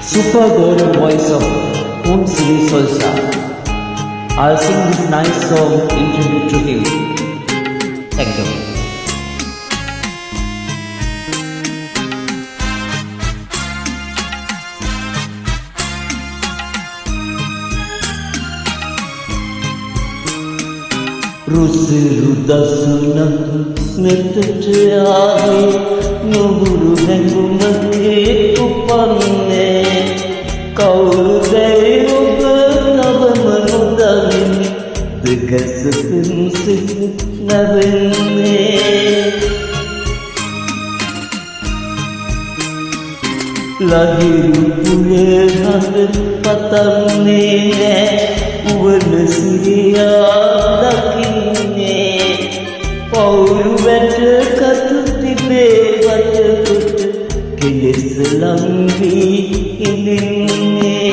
super golden voice of Om Sri Solsa. I'll sing this nice song in tribute to him. Thank you. රුසිරු දසුනක් මෙතට ආවේ නුඹුරු හැඟුමේ උපන්නේ කවුරුදැයි ඔබ නවම නොදනිමි දෙගැස පින්සිත නැවෙන්නේ ලහිරු පුයේ හඳ පතන්නේ නෑ උවන සිරියා දකින්නේ පවුරු වැට කතු තිබේ වටකොට කෙලෙස් ලංවී ඉඳින්නේ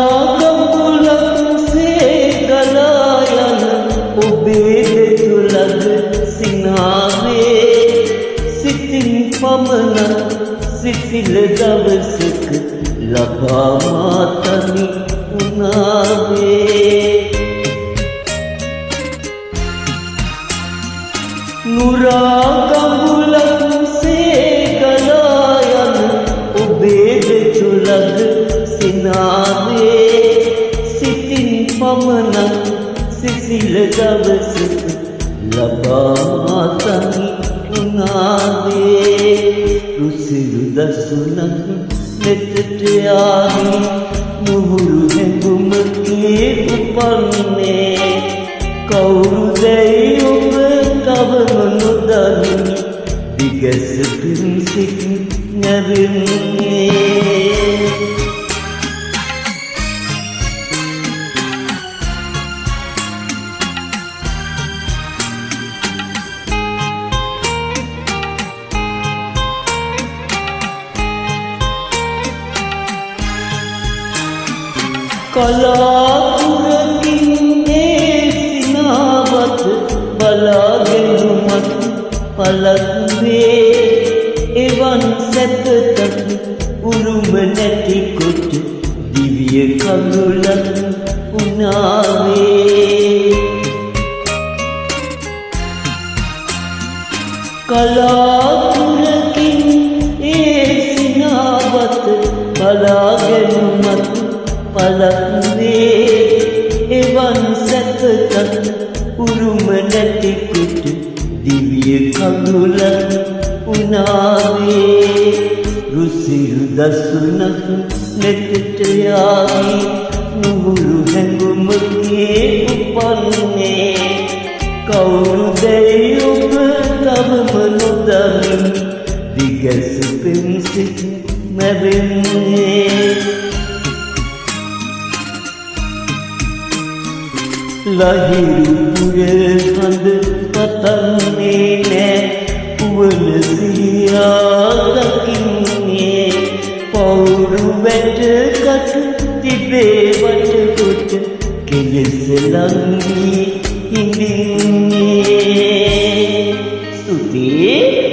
නුරාගඹුලක් සේ ගලා යන ඔබේ දෙතුලද සිනාවේ සිතින් පමණ සිසිල දවසක ලබා මාතනි උනාවේ නුරාගඹුලක් සේ ගලා යන ඔබේ දෙතුලද සිනාවේ සිතින් පමණ සිසිල දවසක ලබා මාතනි උනාවේ රුසිරු දසුනක් මෙතට ආවේ නුඹුරු හැඟුමේ උපන්නේ කවුරුදැයි ඔබ තවම නොදනිමි දිගැස පින්සිත නැවෙන්නේ කලාතුරකින් ඒ සිනාවත බලාගෙන මත් පලක් වේ එවන් සැපතක් උරුම නැති කොට දිව්‍ය කඳුලක් උනාවේ කලාතුරකින් ඒ සිනාවත බලාගෙන මත් පලක් වේ එවන් සැපතක් උරුම නැති කොට දිව්‍ය කඳුලක් උනාවේ රුසිරු දසුනක් මෙතට ආවේ නුඹුරු හැඟුමේ උපන්නේ කවුරුදැයි ඔබ තවම නොදනිමි දිගැස පින්සිත නැවෙන්නේ ලහිරු පුයේ හඳ පතන්නේ නෑ උවන සිරියා දකින්නේ පවුරු වැට කතු තිබේ වටකොට කෙලෙස් ලංවී ඉඳින්නේ ස්තුතියි